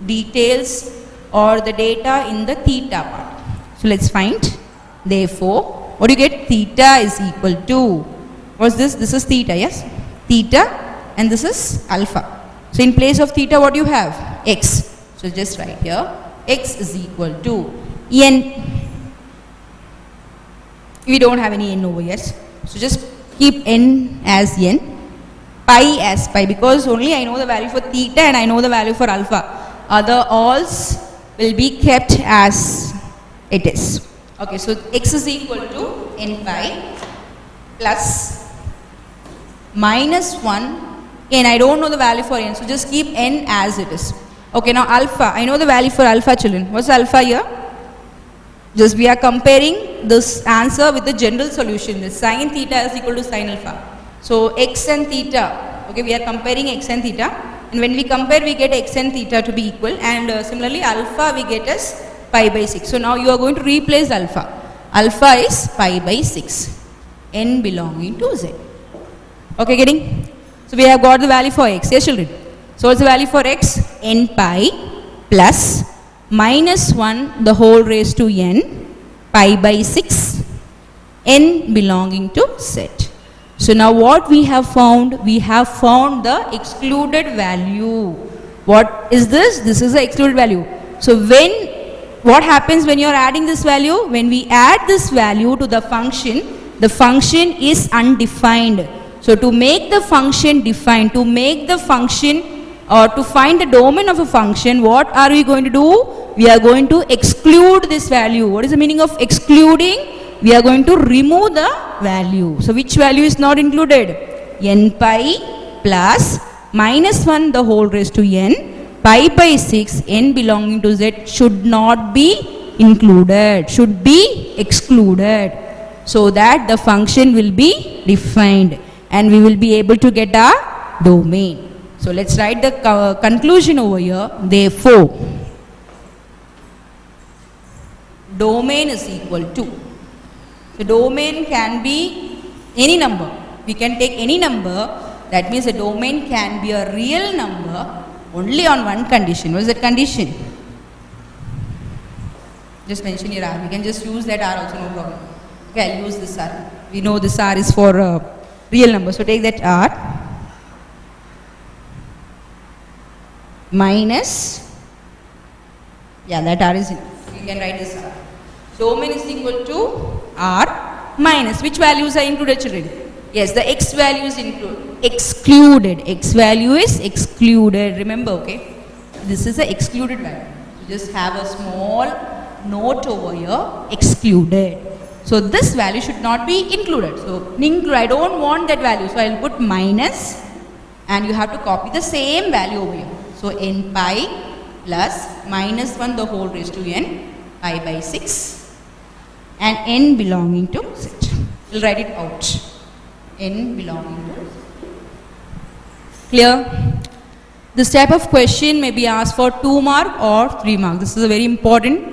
details or the data in the theta part. So let's find. Therefore, what do you get? Theta is equal to, what's this? This is theta, yes? Theta, and this is alpha. So in place of theta, what do you have? X. So just write here, x is equal to n. We don't have any n over here. So just keep n as n, pi as pi, because only I know the value for theta and I know the value for alpha. Other alls will be kept as it is. Okay, so x is equal to n pi plus minus 1. And I don't know the value for n, so just keep n as it is. Okay, now alpha. I know the value for alpha, children. What's alpha here? Just we are comparing this answer with the general solution. The sine theta is equal to sine alpha. So x and theta. Okay, we are comparing x and theta. And when we compare, we get x and theta to be equal. And similarly, alpha we get as pi by 6. So now you are going to replace alpha. Alpha is pi by 6. N belonging to z. Okay, getting? So we have got the value for x, yes, children? So what's the value for x? N pi plus minus 1 the whole raised to n, pi by 6, n belonging to z. So now what we have found? We have found the excluded value. What is this? This is the excluded value. So what happens when you are adding this value? When we add this value to the function is undefined. So to make the function defined, to make the function or to find the domain of a function, what are we going to do? We are going to exclude this value. What is the meaning of excluding? We are going to remove the value. So which value is not included? N pi plus minus 1 the whole raised to n, pi by 6, n belonging to z should not be included, should be excluded, so that the function will be defined and we will be able to get our domain. So let's write the conclusion over here. Therefore, domain is equal to, the domain can be any number. We can take any number. That means the domain can be a real number only on one condition. What is that condition? Just mention your R. We can just use that R also, no problem. Okay, I'll use this R. We know this R is for real number. So take that R. minus, yeah, that r is enough. You can write this r. Domain is equal to r minus, which values are included, children? Yes, the x value is excluded. X value is excluded. Remember, okay? This is the excluded value. So just have a small note over here, excluded. So this value should not be included. So I don't want that value. So I'll put minus, and you have to copy the same value over here. So n pi plus minus 1 the whole raised to n pi by 6. And n belonging to set. We'll write it out. N belonging to. Clear? This type of question may be asked for 2 mark or 3 mark. This is a very important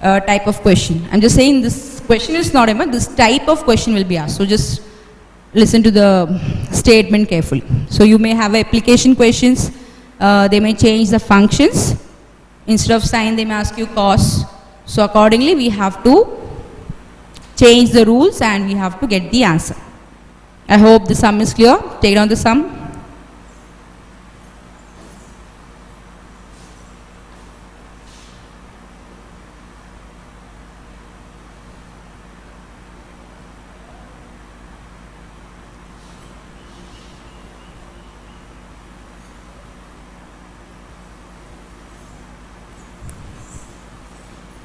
type of question. I'm just saying this question is not important. This type of question will be asked. So just listen to the statement carefully. So you may have application questions. They may change the functions. Instead of sine, they may ask you cos. So accordingly, we have to change the rules and we have to get the answer. I hope the sum is clear. Take down the sum.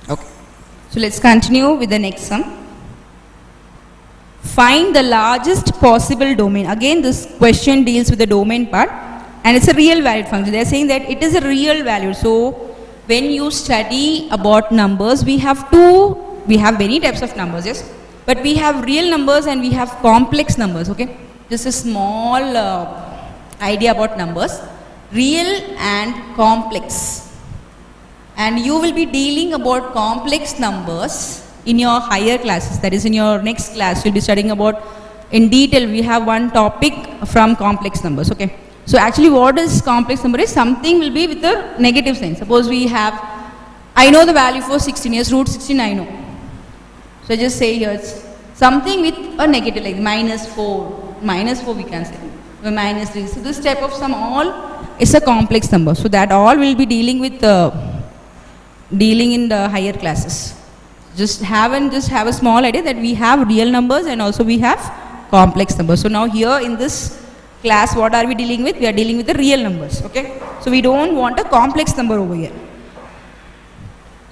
Okay. So let's continue with the next sum. Find the largest possible domain. Again, this question deals with the domain part, and it's a real valued function. They are saying that it is a real value. So when you study about numbers, we have many types of numbers, yes, but we have real numbers and we have complex numbers. Okay, just a small idea about numbers, real and complex, and you will be dealing about complex numbers in your higher classes. That is, in your next class you'll be studying about in detail. We have one topic from complex numbers. Okay, so actually what is complex number is something will be with a negative sign. Suppose we have, I know the value for 16, yes, root 16 I know. So I just say here it's something with a negative, like minus 4 we can say, minus 3. So this type of sum all is a complex number. So that all will be dealing with dealing in the higher classes. Just have a small idea that we have real numbers and also we have complex numbers. So now here in this class, what are we dealing with? We are dealing with the real numbers. Okay, so we don't want a complex number over here.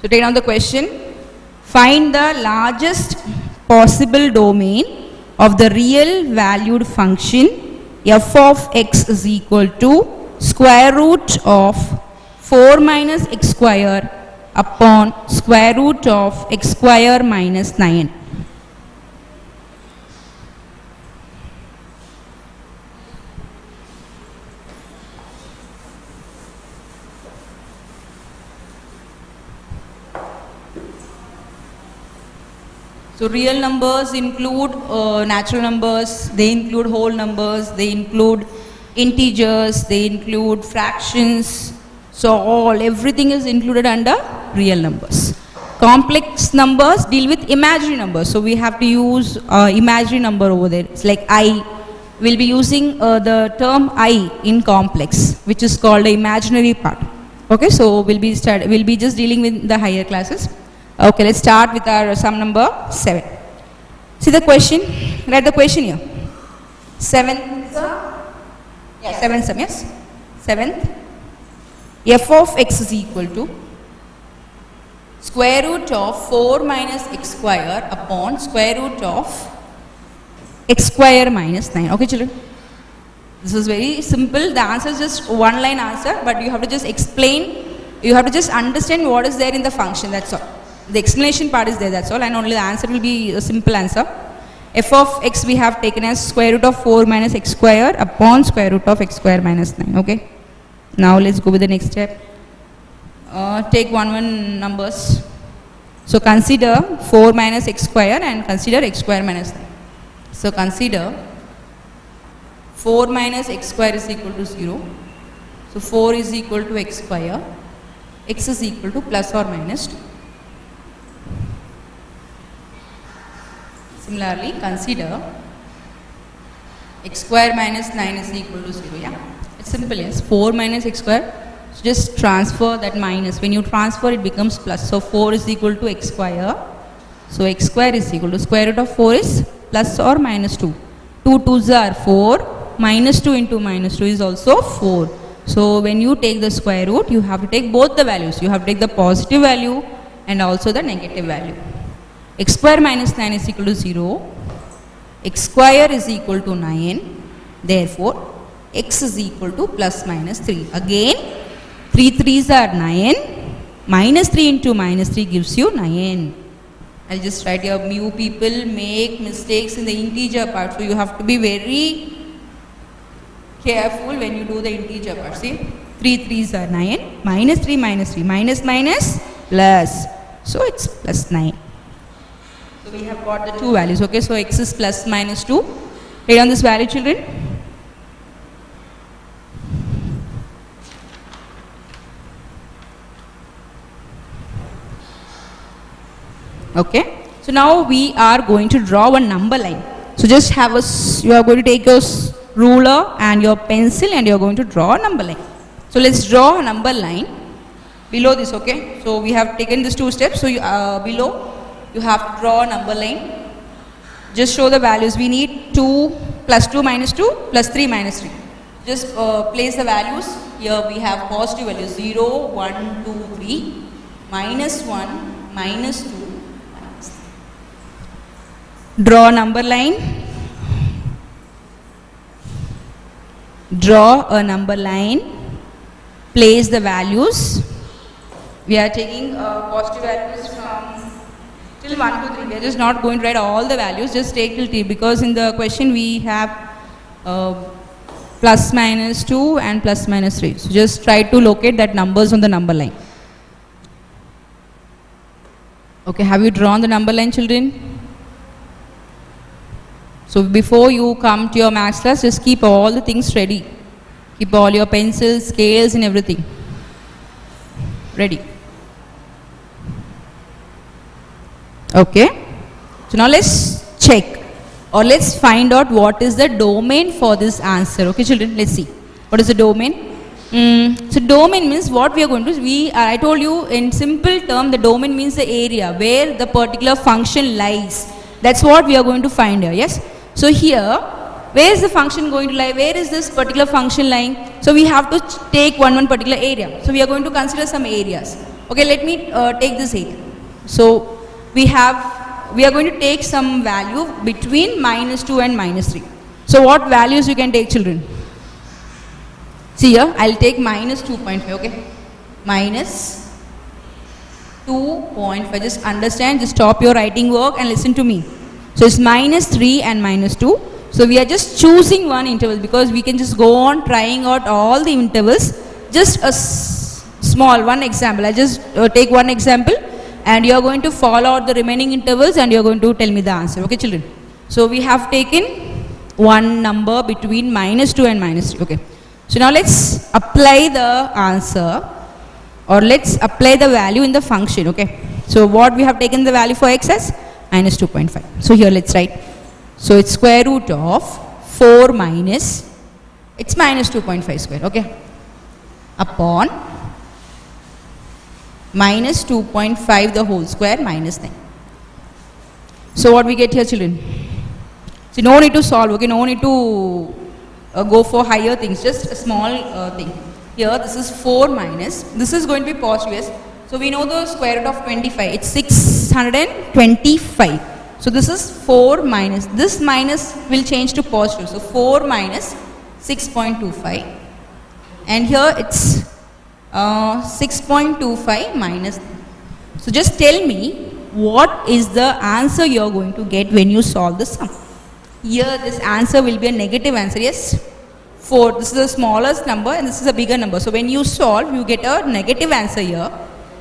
So take down the question. Find the largest possible domain of the real valued function f of x is equal to square root of 4 minus x square upon square root of x square minus 9. So real numbers include natural numbers, they include whole numbers, they include integers, they include fractions. So everything is included under real numbers. Complex numbers deal with imaginary numbers. So we have to use imaginary number over there. It's like I. We'll be using the term I in complex, which is called the imaginary part. Okay, so we'll be just dealing with the higher classes. Okay, let's start with our sum number 7. See the question. Write the question here. 7th, yeah, 7th sum, yes. 7th. F of x is equal to square root of 4 minus x square upon square root of x square minus 9. Okay, children? This is very simple. The answer is just one line answer, but you have to just explain, you have to just understand what is there in the function, that's all. The explanation part is there, that's all, and only the answer will be a simple answer. F of x we have taken as square root of 4 minus x square upon square root of x square minus 9. Okay. Now let's go with the next step. Take one numbers. So consider 4 minus x square and consider x square minus 9. So consider 4 minus x square is equal to 0. So 4 is equal to x square. X is equal to plus or minus 2. Similarly, consider x square minus 9 is equal to 0. Yeah, it's simple. Yes, 4 minus x square So just transfer that minus. When you transfer, it becomes plus. So 4 is equal to x square. So x square is equal to square root of 4 is plus or minus 2. 2 2s are 4. Minus 2 into minus 2 is also 4. So when you take the square root, you have to take both the values. You have to take the positive value and also the negative value. X square minus 9 is equal to 0. X square is equal to 9. Therefore, x is equal to plus minus 3. Again, 3 3s are 9. Minus 3 into minus 3 gives you 9. I'll just write here, mu people make mistakes in the integer part. So you have to be very careful when you do the integer part. See, 3 3s are 9. Minus 3 minus 3. Minus minus plus. So it's plus 9. So we have got the two values. Okay, so x is plus minus 2. Write down this value, children. Okay, so now we are going to draw a number line. So just have you are going to take your ruler and your pencil and you are going to draw a number line. So let's draw a number line below this. Okay, so we have taken these two steps. So below you have to draw a number line. Just show the values. We need 2 plus 2 minus 2 plus 3 minus 3. Just place the values. Here we have positive values 0, 1, 2, 3, minus 1, minus 2. Draw a number line. Draw a number line. Place the values. We are taking positive values from till 1 to 3. We are just not going to write all the values. Just take till 3 because in the question we have plus minus 2 and plus minus 3. So just try to locate that numbers on the number line. Okay, have you drawn the number line, children? So before you come to your maths class, just keep all the things ready. Keep all your pencils, scales and everything ready. Okay. So now let's check or let's find out what is the domain for this answer. Okay children, let's see. What is the domain? So domain means what we are going to do. I told you in simple term, the domain means the area where the particular function lies. That's what we are going to find here. Yes. So here, where is the function going to lie? Where is this particular function lying? So we have to take one particular area. So we are going to consider some areas. Okay, let me take this area. So we are going to take some value between minus 2 and minus 3. So what values you can take, children? See here, I'll take minus 2.5. Okay, minus 2.5. Just understand, just stop your writing work and listen to me. So it's minus 3 and minus 2. So we are just choosing one interval because we can just go on trying out all the intervals. Just a small one example. I just take one example and you are going to follow out the remaining intervals and you are going to tell me the answer. Okay children. So we have taken one number between minus 2 and minus 3. Okay. So now let's apply the answer or let's apply the value in the function. Okay. So what we have taken the value for x as? Minus 2.5. So here let's write. So it's square root of 4 minus, it's minus 2.5 square, okay, upon minus 2.5 the whole square minus 9. So what we get here, children? So no need to solve, okay, no need to go for higher things, just a small thing. Here this is 4 minus, this is going to be positive, yes. So we know the square root of 25, it's 625. So this is 4 minus, this minus will change to positive. So 4 minus 6.25 and here it's 6.25 minus. So just tell me what is the answer you are going to get when you solve the sum. Here this answer will be a negative answer, yes. 4, this is the smallest number and this is a bigger number. So when you solve, you get a negative answer here.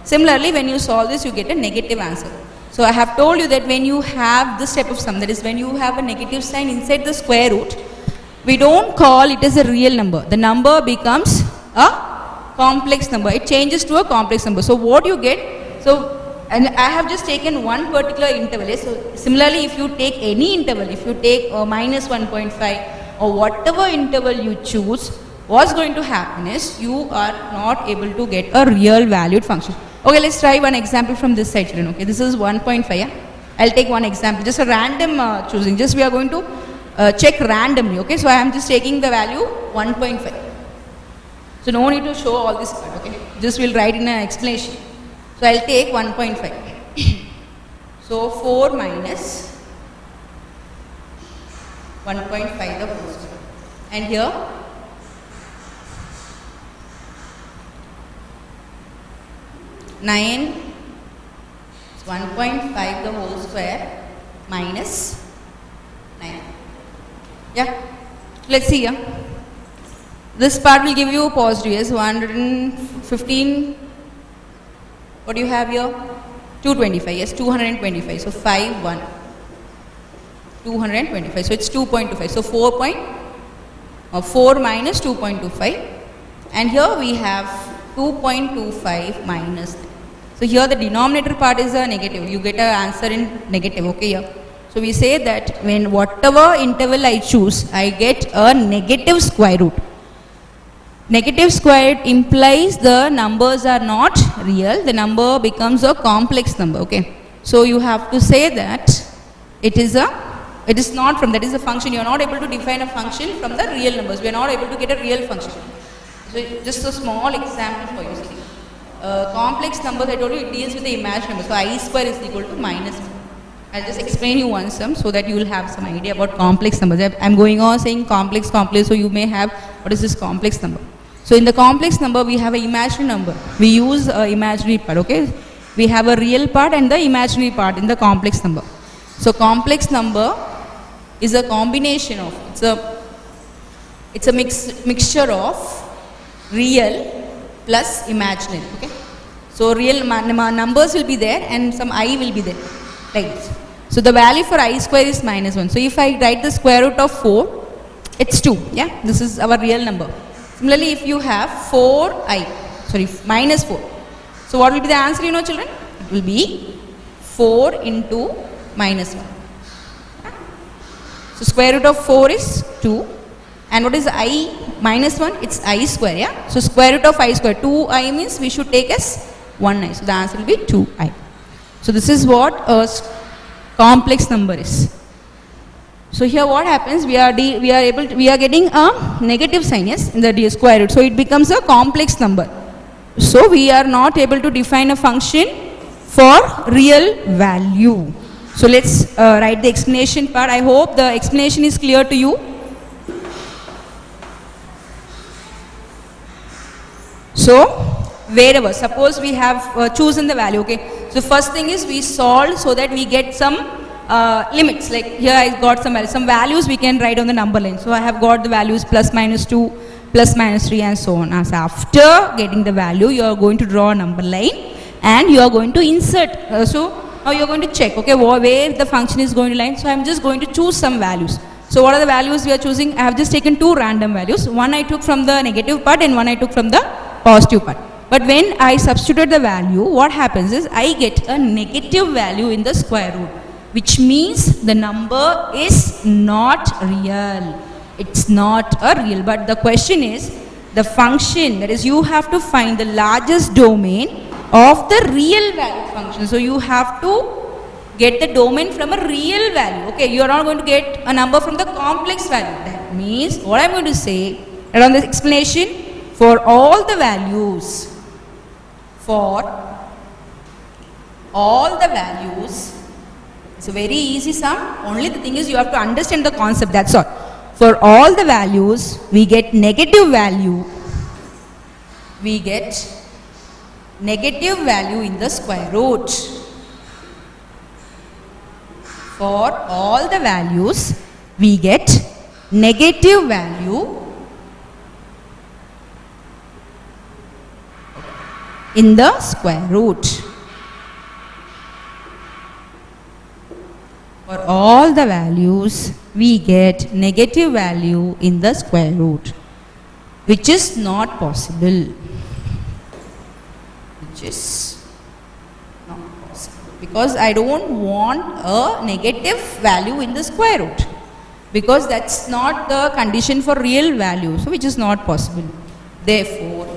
Similarly, when you solve this, you get a negative answer. So I have told you that when you have this type of sum, that is when you have a negative sign inside the square root, we don't call it as a real number. The number becomes a complex number. It changes to a complex number. So what you get, so and I have just taken one particular interval. So similarly, if you take any interval, if you take minus 1.5 or whatever interval you choose, what's going to happen is you are not able to get a real valued function. Okay, let's try one example from this side, children. Okay, this is 1.5. Yeah? I'll take one example, just a random choosing. Just we are going to check randomly. Okay, so I am just taking the value 1.5. So no need to show all this part. Okay, just we'll write in an explanation. So I'll take 1.5. So 4 minus 1.5 the whole square. And here 9 is 1.5 the whole square minus 9. Yeah, let's see here. This part will give you positive, yes, 115. What do you have here? 225, yes, 225. So 5, 1. 225. So it's 2.25. So 4 minus 2.25. And here we have 2.25 minus 3. So here the denominator part is a negative. You get an answer in negative. Okay, here. So we say that when whatever interval I choose, I get a negative square root. Negative square root implies the numbers are not real. The number becomes a complex number. Okay. So you have to say that it is not from, that is a function. You are not able to define a function from the real numbers. We are not able to get a real function. So just a small example for you. See. Complex numbers, I told you, it deals with the imaginary number. So I square is equal to minus 1. I'll just explain you one sum so that you will have some idea about complex numbers. I'm going on saying complex, so you may have, what is this complex number? So in the complex number, we have an imaginary number. We use imaginary part, okay? We have a real part and the imaginary part in the complex number. So complex number is a combination of, it's a mixture of real plus imaginary, okay? So real numbers will be there and some I will be there, like this. So the value for I square is minus 1. So if I write the square root of 4, it's 2, yeah? This is our real number. Similarly, if you have minus 4. So what will be the answer, you know, children? It will be 4 into minus 1. So square root of 4 is 2. And what is I minus 1? It's I square, yeah? So square root of I square, 2I means we should take as 1I. So the answer will be 2I. So this is what a complex number is. So here what happens, we are getting a negative sign, yes, in the square root. So it becomes a complex number. So we are not able to define a function for real value. So let's write the explanation part. I hope the explanation is clear to you. So wherever, suppose we have chosen the value, okay. So first thing is we solve so that we get some limits, like here I got some values we can write on the number line. So I have got the values plus minus 2, plus minus 3 and so on. So after getting the value, you are going to draw a number line and you are going to insert. So now you are going to check, okay, where the function is going to line. So I am just going to choose some values. So what are the values we are choosing? I have just taken 2 random values. One I took from the negative part and one I took from the positive part. But when I substitute the value, what happens is I get a negative value in the square root, which means the number is not real. It's not a real. But the question is the function, that is you have to find the largest domain of the real value function. So you have to get the domain from a real value. Okay, you are not going to get a number from the complex value. That means what I am going to say around this explanation, for all the values, it's a very easy sum. Only the thing is you have to understand the concept, that's all. For all the values, we get negative value. We get negative value in the square root. For all the values, we get negative value in the square root. For all the values, we get negative value in the square root, which is not possible. Which is not possible. Because I don't want a negative value in the square root. because that's not the condition for real value, so which is not possible. Therefore,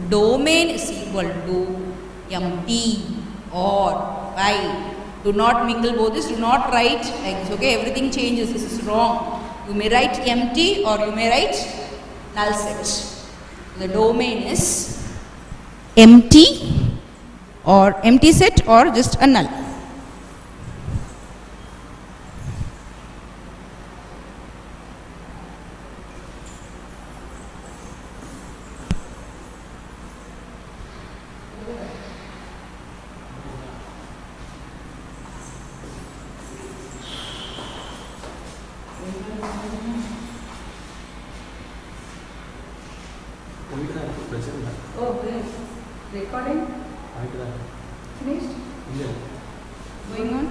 domain is equal to empty or while. Do not mingle both this, do not write like this, okay? Everything changes, this is wrong. You may write empty or you may write null set. The domain is empty or empty set or just a null. Oh, great. Recording? Finished? Going on?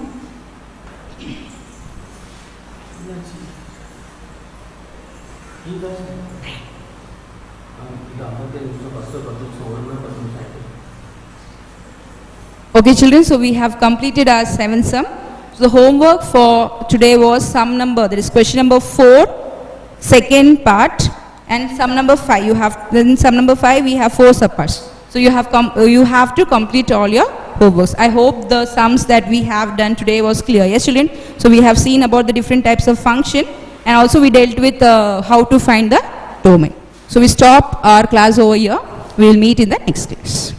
Okay children, so we have completed our 7th sum. So the homework for today was sum number, that is question number 4, second part, and sum number 5. You have, then sum number 5 we have 4 subparts. So you have to complete all your homeworks. I hope the sums that we have done today was clear. Yes children? So we have seen about the different types of function, and also we dealt with how to find the domain. So we stop our class over here. We will meet in the next class.